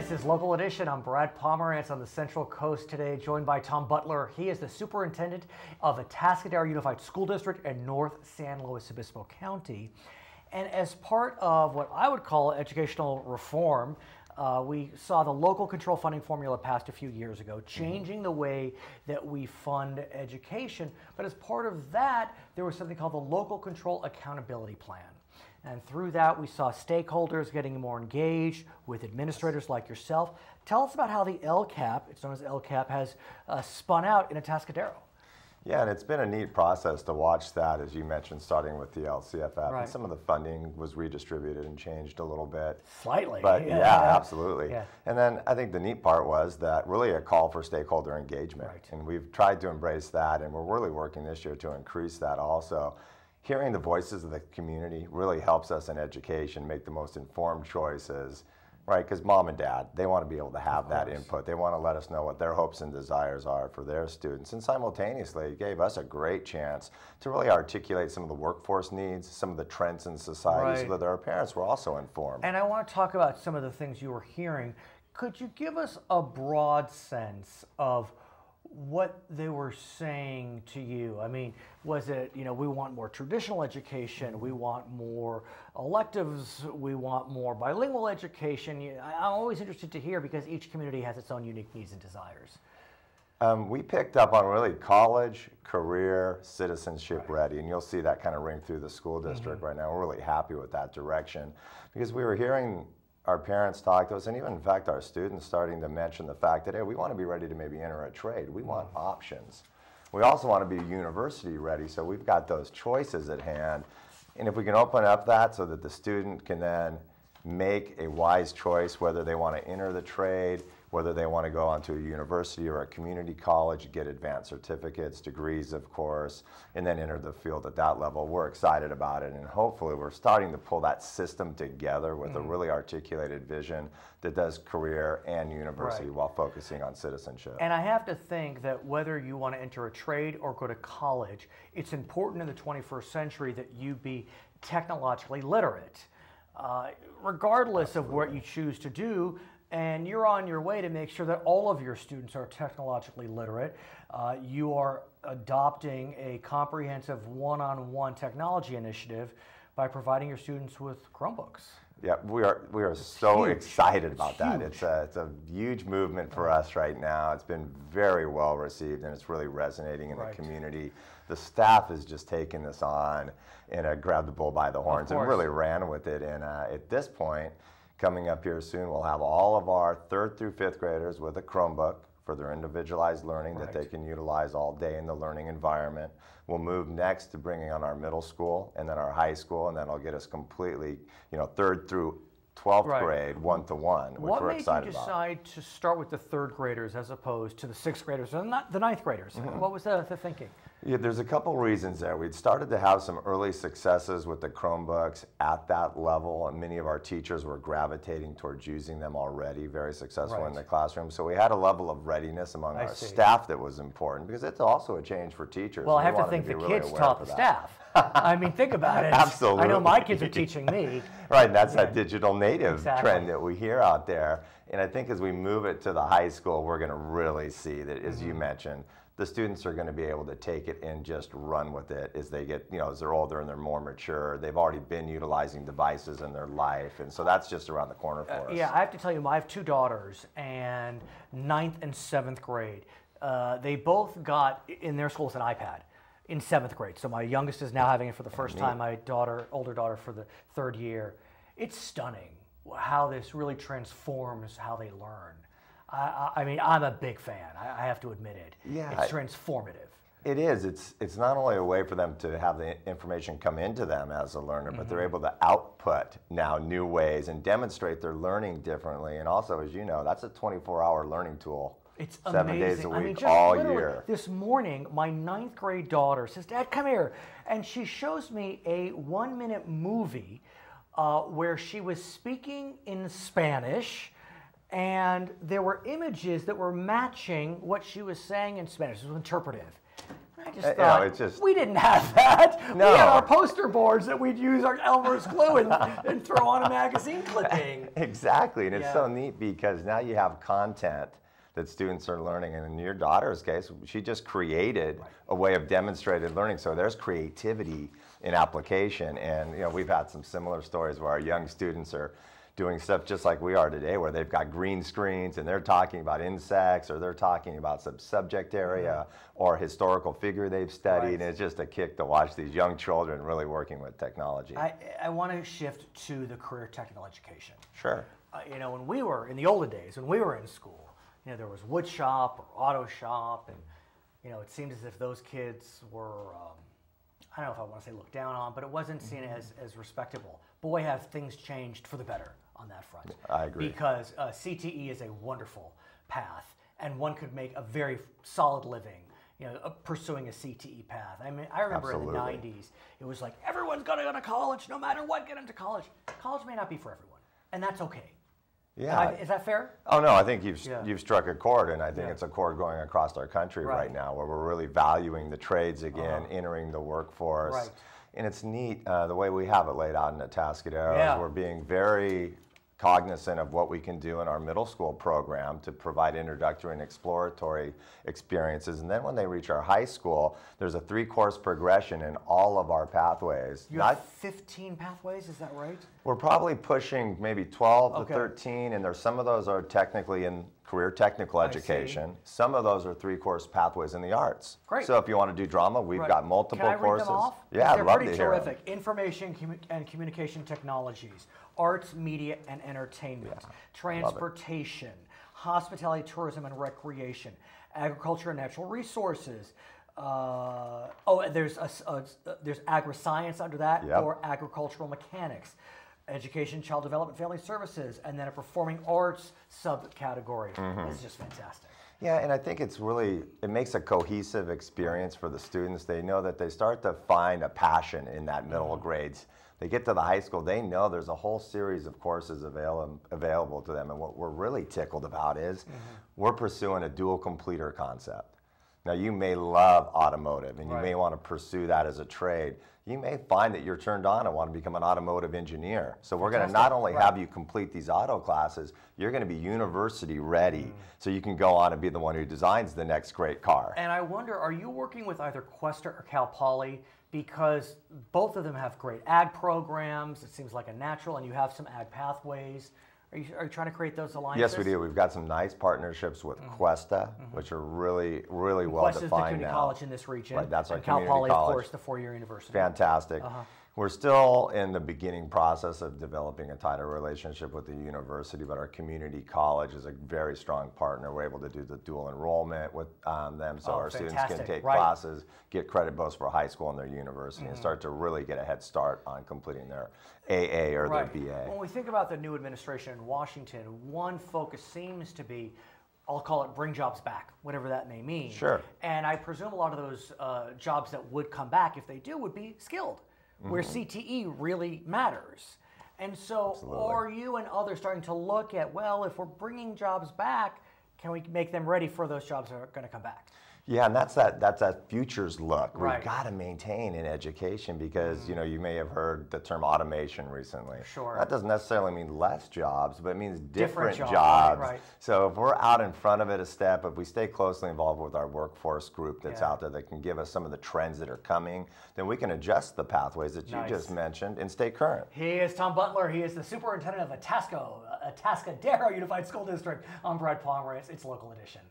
This is Local Edition. I'm Brad Pomerance on the Central Coast today, joined by Tom Butler. He is the superintendent of Atascadero Unified School District in North San Luis Obispo County. And as part of what I would call educational reform, we saw the local control funding formula passed a few years ago, changing the way that we fund education. But as part of that, there was something called the Local Control Accountability Plan. And through that, we saw stakeholders getting more engaged with administrators like yourself. Tell us about how the LCAP, it's known as LCAP, has spun out in Atascadero. Yeah, and it's been a neat process to watch that, as you mentioned, starting with the LCFF. Right. And some of the funding was redistributed and changed a little bit. Slightly. But yeah, absolutely. Yeah. And then I think the neat part was that really a call for stakeholder engagement. Right. And we've tried to embrace that, and we're really working this year to increase that also. Hearing the voices of the community really helps us in education make the most informed choices, right? Because mom and dad, they want to be able to have that input. They want to let us know what their hopes and desires are for their students. And simultaneously, it gave us a great chance to really articulate some of the workforce needs, some of the trends in society, so that our parents were also informed. And I want to talk about some of the things you were hearing. Could you give us a broad sense of what they were saying to you? I mean, was it, you know, we want more traditional education, we want more electives, we want more bilingual education? I'm always interested to hear because each community has its own unique needs and desires. We picked up on really college, career, citizenship ready, and you'll see that kind of ring through the school district right now. We're really happy with that direction because we were hearing our parents talk to us, and even in fact our students starting to mention the fact that, hey, we want to be ready to maybe enter a trade. We want options. We also want to be university ready, so we've got those choices at hand. And if we can open up that so that the student can then make a wise choice whether they want to enter the trade, whether they want to go on to a university or a community college, get advanced certificates, degrees, of course, and then enter the field at that level. We're excited about it, and hopefully we're starting to pull that system together with a really articulated vision that does career and university while focusing on citizenship. And I have to think that whether you want to enter a trade or go to college, it's important in the 21st century that you be technologically literate. Regardless of what you choose to do, and you're on your way to make sure that all of your students are technologically literate. You are adopting a comprehensive one-on-one technology initiative by providing your students with Chromebooks. Yeah, we are so excited about that. It's a huge movement for us right now. It's been very well received, and it's really resonating in the community. The staff has just taken this on and grabbed the bull by the horns and really ran with it. And at this point, coming up here soon, we'll have all of our 3rd through 5th graders with a Chromebook for their individualized learning that they can utilize all day in the learning environment. We'll move next to bringing on our middle school and then our high school, and then it'll get us completely, you know, 3rd through 12th grade, one-to-one, which we're excited about. What made you decide to start with the 3rd graders as opposed to the 6th graders and not the 9th graders? What was the thinking? Yeah, there's a couple reasons there. We'd started to have some early successes with the Chromebooks at that level, and many of our teachers were gravitating towards using them already, very successful in the classroom. So we had a level of readiness among our staff that was important because it's also a change for teachers. Well, I have to think the kids taught the staff. I mean, think about it. Absolutely. I know my kids are teaching me. Right, and that's that digital native trend that we hear out there. And I think as we move it to the high school, we're going to really see that, as you mentioned, the students are going to be able to take it and just run with it as they get, you know, as they're older and they're more mature. They've already been utilizing devices in their life, and so that's just around the corner for us. Yeah, I have to tell you, I have 2 daughters, and 9th and 7th grade. They both got in their schools an iPad in 7th grade. So my youngest is now having it for the first time. My older daughter, for the 3rd year. It's stunning how this really transforms how they learn. I mean, I'm a big fan. I have to admit it. Yeah, it's transformative. It is. It's not only a way for them to have the information come into them as a learner, but they're able to output now new ways and demonstrate their learning differently. And also, as you know, that's a 24-hour learning tool. It's 7 days a week, all year. This morning, my 9th grade daughter says, "Dad, come here," and she shows me a 1-minute movie where she was speaking in Spanish. And there were images that were matching what she was saying in Spanish. It was interpretive. And I just thought, we didn't have that. No. We had our poster boards that we'd use our Elmer's glue and throw on a magazine clipping. Exactly, and it's so neat because now you have content that students are learning, and in your daughter's case, she just created a way of demonstrated learning. So there's creativity in application, and we've had some similar stories where our young students are doing stuff just like we are today, where they've got green screens and they're talking about insects, or they're talking about some subject area or historical figure they've studied, and it's just a kick to watch these young children really working with technology. I want to shift to the career technical education. Sure. When we were, in the olden days, when we were in school, there was wood shop or auto shop, and it seemed as if those kids were, I don't know if I want to say looked down on, but it wasn't seen as respectable. Boy, have things changed for the better on that front. I agree. Because CTE is a wonderful path, and one could make a very solid living, pursuing a CTE path. I mean, I remember in the 90s, it was like, everyone's going to go to college, no matter what, get into college. College may not be for everyone, and that's okay. Yeah. Is that fair? Oh no, I think you've struck a chord, and I think it's a chord going across our country right now, where we're really valuing the trades again, entering the workforce. Right. And it's neat the way we have it laid out in Atascadero. We're being very cognizant of what we can do in our middle school program to provide introductory and exploratory experiences. And then when they reach our high school, there's a 3-course progression in all of our pathways. You have 15 pathways, is that right? We're probably pushing maybe 12 to 13, and there's some of those are technically in career technical education. Some of those are 3-course pathways in the arts. Great. So if you want to do drama, we've got multiple courses. Can I read them off? Yeah, I'd love to hear them. They're pretty terrific. Information and communication technologies, arts, media, and entertainment, transportation, hospitality, tourism, and recreation, agriculture and natural resources. There's agri-science under that, or agricultural mechanics. Education, child development, family services, and then a performing arts subcategory. It's just fantastic. Yeah, and I think it makes a cohesive experience for the students. They know that they start to find a passion in that middle grades. They get to the high school, they know there's a whole series of courses available to them. And what we're really tickled about is we're pursuing a dual completer concept. Now, you may love automotive, and you may want to pursue that as a trade. You may find that you're turned on and want to become an automotive engineer. So we're going to not only have you complete these auto classes, you're going to be university ready, so you can go on and be the one who designs the next great car. And I wonder, are you working with either Questa or Cal Poly? Because both of them have great ag programs. It seems like a natural, and you have some ag pathways. Are you trying to create those alliances? Yes, we do. We've got some nice partnerships with Questa, which are really, really well defined now. Questa's the community college in this region. Right, that's our Cal community Poly, college. of course, the 4-year university. Fantastic. We're still in the beginning process of developing a tighter relationship with the university, but our community college is a very strong partner. We're able to do the dual enrollment with them, so our students can take classes, get credit both for high school and their university, and start to really get a head start on completing their AA or their BA. When we think about the new administration in Washington, one focus seems to be, I'll call it bring jobs back, whatever that may mean. Sure. And I presume a lot of those jobs that would come back, if they do, would be skilled, where CTE really matters. And so are you and others starting to look at, well, if we're bringing jobs back, can we make them ready for those jobs that are going to come back? Yeah, and that's that futures look. We've got to maintain in education because, you may have heard the term automation recently. Sure. That doesn't necessarily mean less jobs, but it means different jobs. Right. So if we're out in front of it a step, if we stay closely involved with our workforce group that's out there that can give us some of the trends that are coming, then we can adjust the pathways that you just mentioned and stay current. He is Tom Butler. He is the superintendent of Atascadero Unified School District. I'm Brad Pomerance. It's Local Edition.